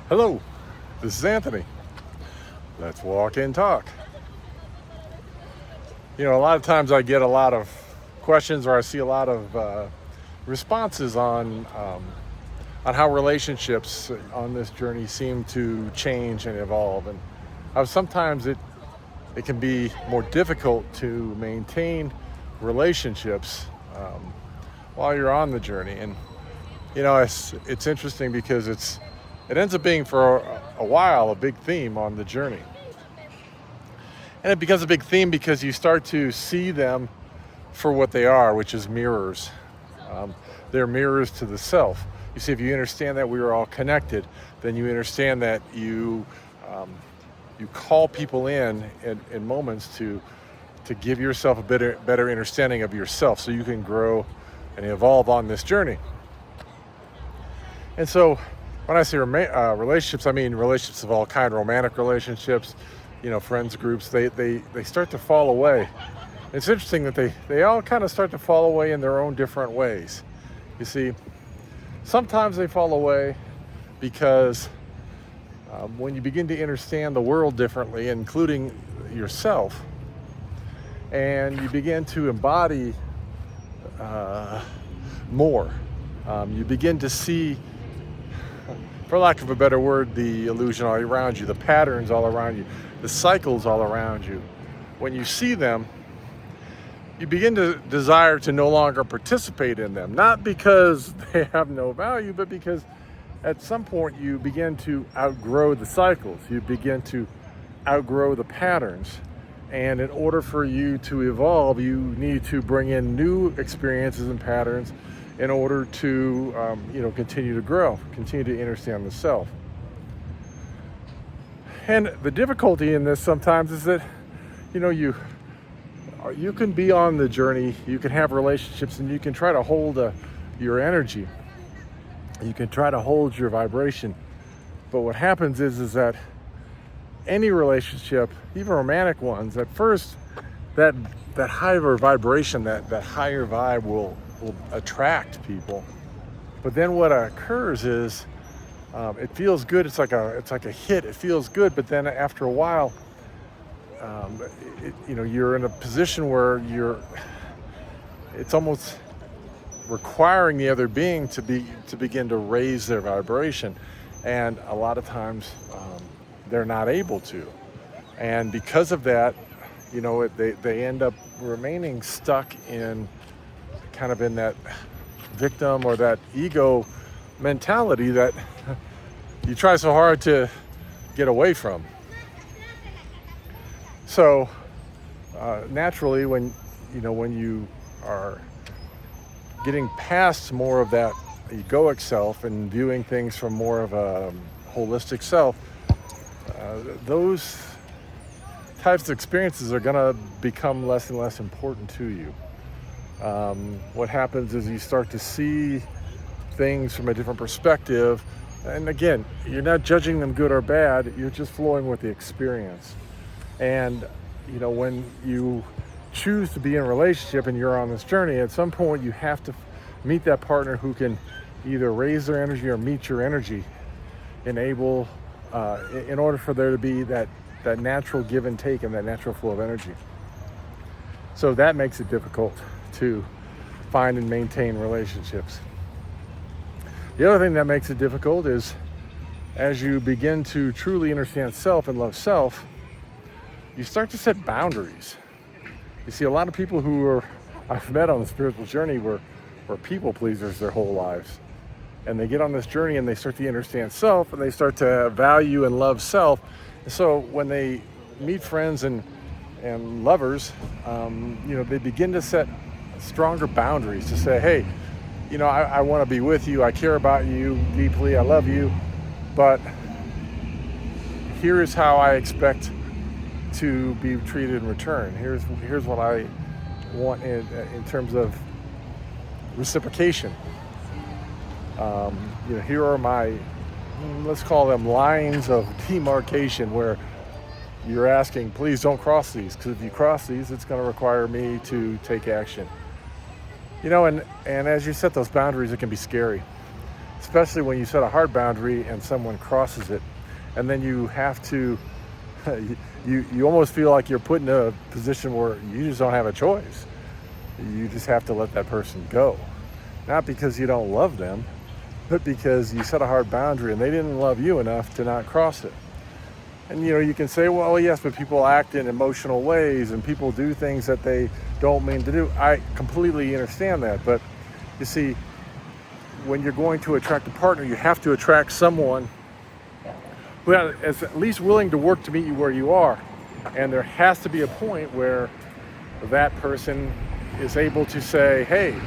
Hello, this is Anthony. Let's walk and talk. A lot of times I get a lot of questions, or I see a lot of responses on how relationships on this journey seem to change and evolve, and how sometimes it can be more difficult to maintain relationships while you're on the journey. And it's interesting because it ends up being for a while a big theme on the journey. And it becomes a big theme because you start to see them for what they are, which is mirrors. They're mirrors to the self. You see, if you understand that we are all connected, then you understand that you call people in moments to give yourself a better understanding of yourself, so you can grow and evolve on this journey. And so when I say relationships, I mean relationships of all kinds, romantic relationships, friends groups, they start to fall away. It's interesting that they all kind of start to fall away in their own different ways. You see, sometimes they fall away because when you begin to understand the world differently, including yourself, and you begin to embody more, you begin to see, for lack of a better word, the illusion all around you, the patterns all around you, the cycles all around you. When you see them, you begin to desire to no longer participate in them, not because they have no value, but because at some point you begin to outgrow the cycles, you begin to outgrow the patterns. And in order for you to evolve, you need to bring in new experiences and patterns in order to continue to grow, continue to understand the self. And the difficulty in this sometimes is that you can be on the journey, you can have relationships, and you can try to hold your energy, you can try to hold your vibration. But what happens is that any relationship, even romantic ones, at first that higher vibration, that higher vibe will attract people. But then what occurs is it feels good. It's like a hit. It feels good. But then after a while, you're in a position where it's almost requiring the other being to begin to raise their vibration, and a lot of times they're not able to. And because of that, they end up remaining stuck in that victim or that ego mentality that you try so hard to get away from. So naturally, when you are getting past more of that egoic self and viewing things from more of a holistic self, those types of experiences are going to become less and less important to you. What happens is you start to see things from a different perspective. And again, you're not judging them good or bad, you're just flowing with the experience. And when you choose to be in a relationship and you're on this journey, at some point you have to meet that partner who can either raise their energy or meet your energy, in order for there to be that natural give and take and that natural flow of energy. So that makes it difficult to find and maintain relationships. The other thing that makes it difficult is, as you begin to truly understand self and love self, you start to set boundaries. You see, a lot of people who I've met on the spiritual journey were people pleasers their whole lives. And they get on this journey and they start to understand self, and they start to value and love self. And so when they meet friends and lovers, they begin to set stronger boundaries to say, hey, I want to be with you, I care about you deeply, I love you, but here is how I expect to be treated in return. Here's what I want in terms of reciprocation. Here are my, let's call them lines of demarcation, where you're asking, please don't cross these, because if you cross these, it's going to require me to take action. And as you set those boundaries, it can be scary. especially when you set a hard boundary and someone crosses it, and then you have to, you almost feel like you're put in a position where you just don't have a choice. You just have to let that person go. Not because you don't love them, but because you set a hard boundary and they didn't love you enough to not cross it. And you can say, well, yes, but people act in emotional ways and people do things that they don't mean to do. I completely understand that. But you see, when you're going to attract a partner, you have to attract someone who is at least willing to work to meet you where you are. And there has to be a point where that person is able to say, hey,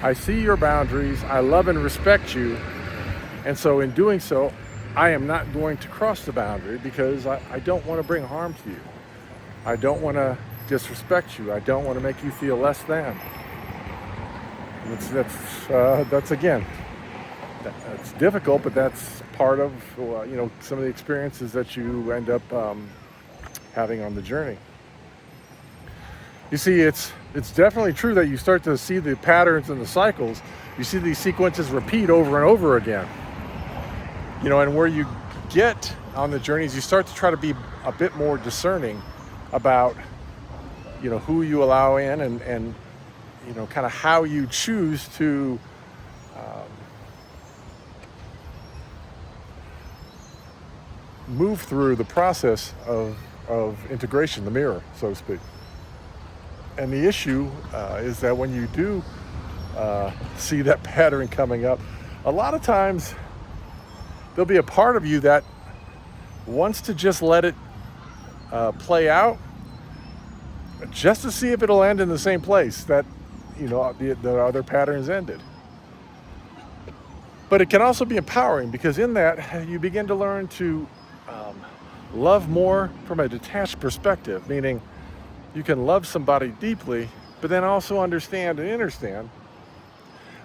I see your boundaries, I love and respect you, and so in doing so, I am not going to cross the boundary because I don't want to bring harm to you. I don't want to disrespect you. I don't want to make you feel less than. That's again, that's difficult, but that's part of some of the experiences that you end up having on the journey. You see, it's definitely true that you start to see the patterns and the cycles. You see these sequences repeat over and over again. And where you get on the journeys, you start to try to be a bit more discerning about, who you allow in and kind of how you choose to move through the process of integration, the mirror, so to speak. And the issue is that when you do see that pattern coming up, a lot of times there'll be a part of you that wants to just let it play out, just to see if it'll end in the same place that the other patterns ended. But it can also be empowering, because in that you begin to learn to love more from a detached perspective, meaning you can love somebody deeply, but then also understand and understand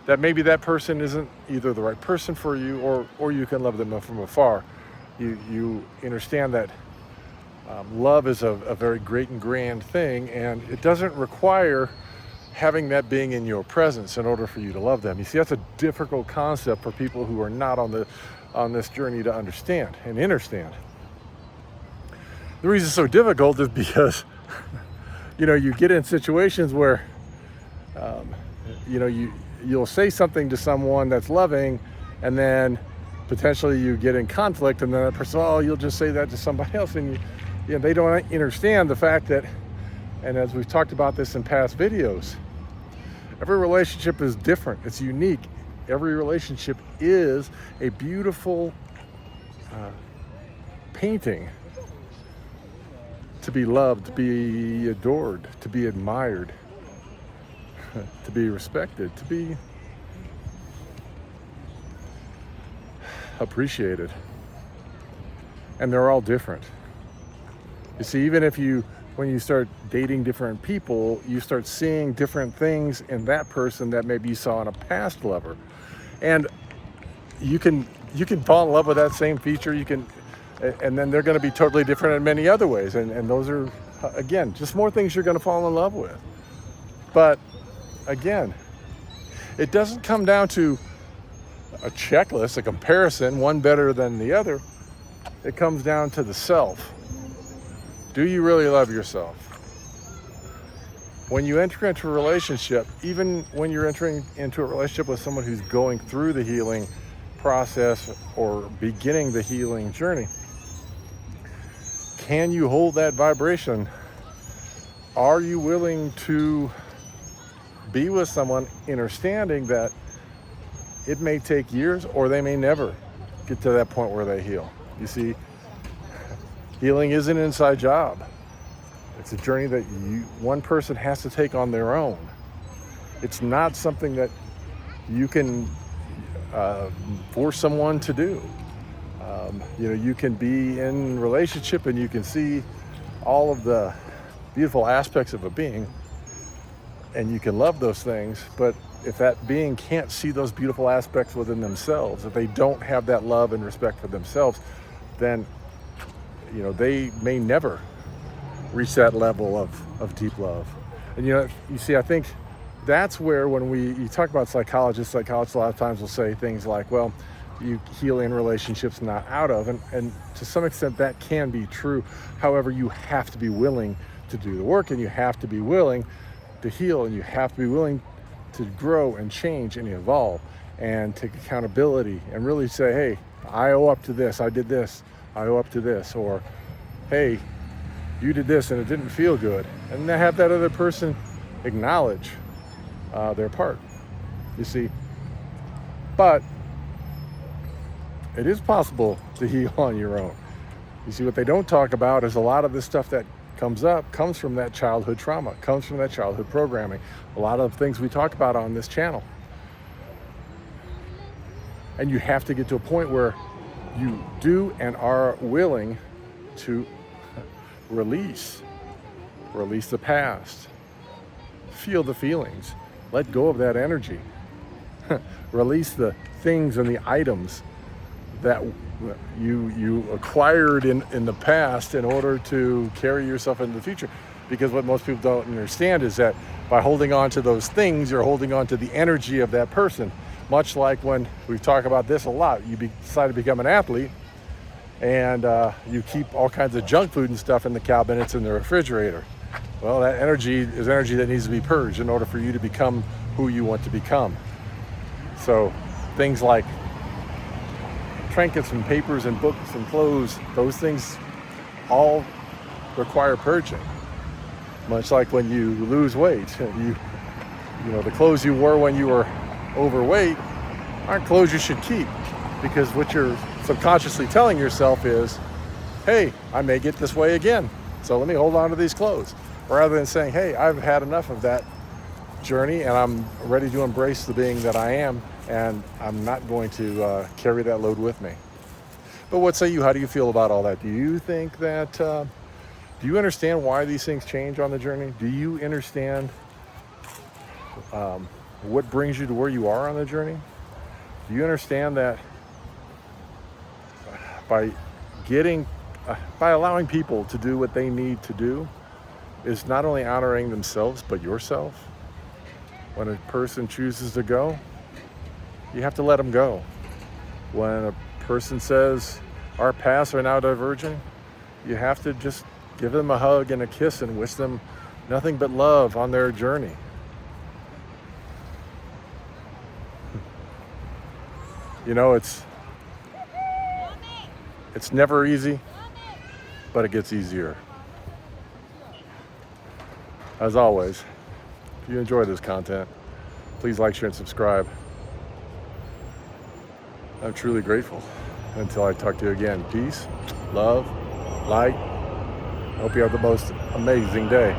that maybe that person isn't either the right person for you, or you can love them from afar. You understand that love is a very great and grand thing, and it doesn't require having that being in your presence in order for you to love them. You see, that's a difficult concept for people who are not on this journey to understand and understand. The reason it's so difficult is because you get in situations where you'll say something to someone that's loving, and then potentially you get in conflict, and then that person, you'll just say that to somebody else, and they don't understand the fact that, and as we've talked about this in past videos, every relationship is different. It's unique. Every relationship is a beautiful painting to be loved, to be adored, to be admired, to be respected, to be appreciated. And they're all different. You see, even when you start dating different people, you start seeing different things in that person that maybe you saw in a past lover. And you can fall in love with that same feature, and then they're going to be totally different in many other ways. And those are, again, just more things you're going to fall in love with. But again, it doesn't come down to a checklist, a comparison, one better than the other. It comes down to the self. Do you really love yourself? When you enter into a relationship, even when you're entering into a relationship with someone who's going through the healing process or beginning the healing journey, can you hold that vibration? Are you willing to be with someone understanding that it may take years, or they may never get to that point where they heal? You see, healing is an inside job. It's a journey that one person has to take on their own. It's not something that you can force someone to do. You can be in relationship and you can see all of the beautiful aspects of a being, and you can love those things, but if that being can't see those beautiful aspects within themselves, if they don't have that love and respect for themselves, then they may never reach that level of deep love. And you see, I think that's where, when you talk about psychologists a lot of times will say things like, well, you heal in relationships, not out of, and to some extent that can be true. However, you have to be willing to do the work, and you have to be willing to heal, and you have to be willing to grow and change and evolve and take accountability and really say, hey, I owe up to this, I did this, I owe up to this, or hey, you did this and it didn't feel good, and then have that other person acknowledge their part, you see. But it is possible to heal on your own. You see, what they don't talk about is a lot of the stuff that comes up comes from that childhood trauma, comes from that childhood programming. A lot of things we talk about on this channel. And you have to get to a point where you do and are willing to release the past, feel the feelings, let go of that energy, release the things and the items that you acquired in the past in order to carry yourself into the future. Because what most people don't understand is that by holding on to those things, you're holding on to the energy of that person. Much like when we talk about this a lot, you decide to become an athlete, and you keep all kinds of junk food and stuff in the cabinets in the refrigerator. Well, that energy is energy that needs to be purged in order for you to become who you want to become. So things like trinkets and papers and books and clothes, those things all require purging. Much like when you lose weight, you know, the clothes you wore when you were overweight aren't clothes you should keep, because what you're subconsciously telling yourself is, hey, I may get this way again, so let me hold on to these clothes, rather than saying, hey, I've had enough of that journey and I'm ready to embrace the being that I am, and I'm not going to carry that load with me. But what say you? How do you feel about all that? Do you think that do you understand why these things change on the journey? Do you understand what brings you to where you are on the journey? Do you understand that by allowing people to do what they need to do is not only honoring themselves, but yourself? When a person chooses to go, you have to let them go. When a person says, our paths are now diverging, you have to just give them a hug and a kiss and wish them nothing but love on their journey. You know, it's never easy, but it gets easier. As always, if you enjoy this content, please like, share, and subscribe. I'm truly grateful. Until I talk to you again, peace, love, light. I hope you have the most amazing day.